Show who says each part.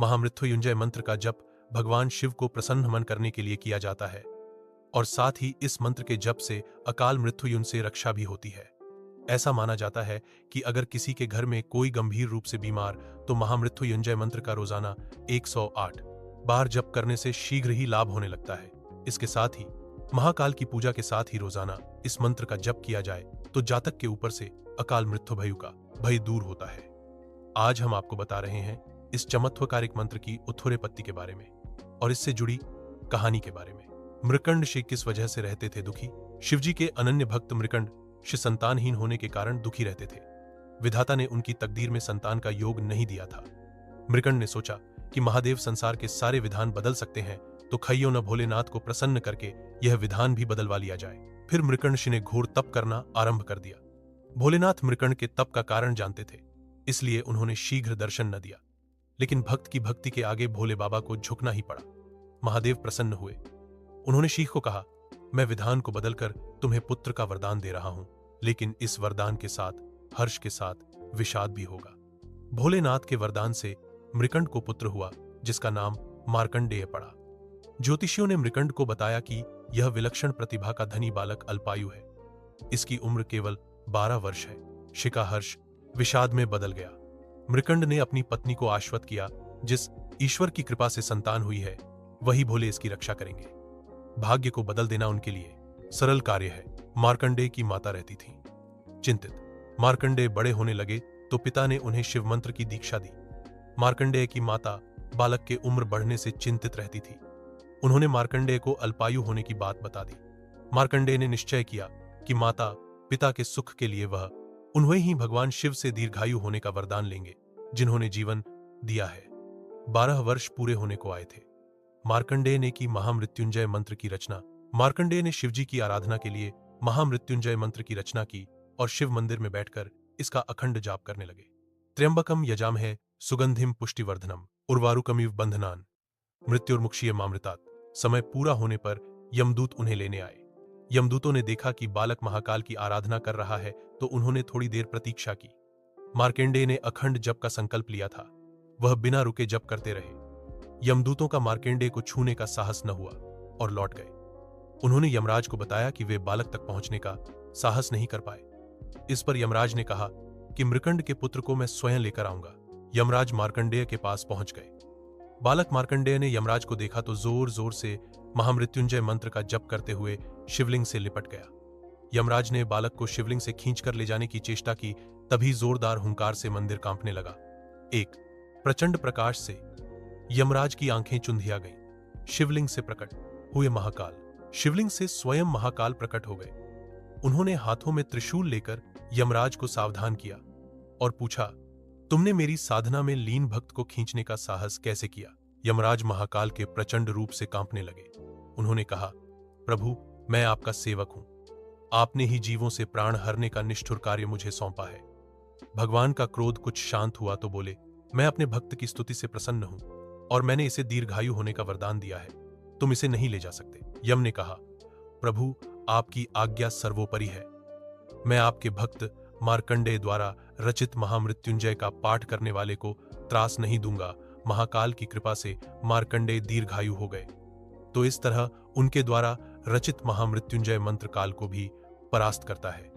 Speaker 1: महामृत्युंजय मंत्र का जप भगवान शिव को प्रसन्न मन करने के लिए किया जाता है और साथ ही इस मंत्र के जप से अकाल मृत्युंजय से रक्षा भी होती है। ऐसा माना जाता है कि अगर किसी के घर में कोई गंभीर रूप से बीमार तो महामृत्युंजय मंत्र का रोजाना 108 बार जप करने से शीघ्र ही लाभ होने लगता है। इसके साथ ही महाकाल की पूजा के साथ ही रोजाना इस मंत्र का जप किया जाए तो जातक के ऊपर से अकाल मृत्यु भय का भय दूर होता है। आज हम आपको बता रहे हैं इस चमत्कारिक मंत्र की उत्थुरेपत्ति के बारे में और इससे जुड़ी कहानी के बारे में। मृकंड शिव किस वजह से रहते थे दुखी? शिवजी के अनन्य भक्त मृकंड शिव संतानहीन होने के कारण दुखी रहते थे। विधाता ने उनकी तकदीर में संतान का योग नहीं दिया था। मृकंड ने सोचा कि महादेव संसार के सारे विधान बदल सकते हैं तो खइयो न भोलेनाथ को प्रसन्न करके यह विधान भी बदलवा लिया जाए। फिर मृकंड शिव ने घोर तप करना आरंभ कर दिया। भोलेनाथ मृकंड के तप का कारण जानते थे, इसलिए उन्होंने शीघ्र दर्शन न दिया, लेकिन भक्त की भक्ति के आगे भोले बाबा को झुकना ही पड़ा। महादेव प्रसन्न हुए। उन्होंने शीख को कहा, मैं विधान को बदलकर तुम्हें पुत्र का वरदान दे रहा हूं, लेकिन इस वरदान के साथ हर्ष के साथ विषाद भी होगा। भोलेनाथ के वरदान से मृकंड को पुत्र हुआ जिसका नाम मार्कंडेय पड़ा। ज्योतिषियों ने मृकंड को बताया कि यह विलक्षण प्रतिभा का धनी बालक अल्पायु है। इसकी उम्र केवल 12 वर्ष है। शिका हर्ष विषाद में बदल गया। मृकंड ने अपनी पत्नी को आश्वस्त किया, जिस ईश्वर की कृपा से संतान हुई है वही भोले इसकी रक्षा करेंगे। भाग्य को बदल देना उनके लिए सरल कार्य है। मार्कंडेय की माता रहती थी चिंतित। मार्कंडेय बड़े होने लगे तो पिता ने उन्हें शिव मंत्र की दीक्षा दी। मार्कंडेय की माता बालक के उम्र बढ़ने से चिंतित रहती थी। उन्होंने मार्कंडेय को अल्पायु होने की बात बता दी। मार्कंडेय ने निश्चय किया कि माता पिता के सुख के लिए वह उन्हें ही भगवान शिव से दीर्घायु होने का वरदान लेंगे, जिन्होंने जीवन दिया है। 12 वर्ष पूरे होने को आए थे। मार्कंडेय ने की महामृत्युंजय मंत्र की रचना। मार्कंडेय ने शिवजी की आराधना के लिए महामृत्युंजय मंत्र की रचना की और शिव मंदिर में बैठकर इसका अखंड जाप करने लगे। त्र्यंबकम यजामहे सुगंधिम पुष्टिवर्धनम उर्वारुकमिव बंधनान मृत्युर्मुक्षीय मामृतात्। समय पूरा होने पर यमदूत उन्हें लेने आए। यमदूतों ने देखा कि बालक महाकाल की आराधना कर रहा है तो उन्होंने थोड़ी देर प्रतीक्षा की। मार्कंडेय ने अखंड जप का संकल्प लिया था। वह बिना रुके जप करते रहे। यमदूतों का मार्कंडेय को छूने का साहस न हुआ और लौट गए। उन्होंने यमराज को बताया कि वे बालक तक पहुंचने का साहस नहीं कर पाए। इस पर यमराज ने कहा कि मृकंड के पुत्र को मैं स्वयं लेकर आऊंगा। यमराज मार्कंडेय के पास पहुंच गए। बालक मार्कंडेय ने यमराज को देखा तो जोर जोर से महामृत्युंजय मंत्र का जप करते हुए शिवलिंग से लिपट गया। यमराज ने बालक को शिवलिंग से खींचकर ले जाने की चेष्टा की, तभी जोरदार हुंकार से मंदिर कांपने लगा। एक प्रचंड प्रकाश से यमराज की आंखें चुंधिया गईं। शिवलिंग से प्रकट हुए महाकाल। शिवलिंग से स्वयं महाकाल प्रकट हो गए। उन्होंने हाथों में त्रिशूल लेकर यमराज को सावधान किया और पूछा, तुमने मेरी साधना में लीन भक्त को खींचने का साहस कैसे किया? यमराज महाकाल के प्रचंड रूप से कांपने लगे। उन्होंने कहा, प्रभु, मैं आपका सेवक हूं। आपने ही जीवों से प्राण हरने का निष्ठुर कार्य मुझे सौंपा है। भगवान का क्रोध कुछ शांत हुआ तो बोले, मैं अपने भक्त की स्तुति से प्रसन्न हूं और मैंने इसे दीर्घायु होने का वरदान दिया है। तुम इसे नहीं ले जा सकते। यम ने कहा, प्रभु, आपकी आज्ञा सर्वोपरि है। मैं आपके भक्त मार्कंडेय द्वारा रचित महामृत्युंजय का पाठ करने वाले को त्रास नहीं दूंगा। महाकाल की कृपा से मार्कंडेय दीर्घायु हो गए। तो इस तरह उनके द्वारा रचित महामृत्युंजय मंत्र काल को भी परास्त करता है।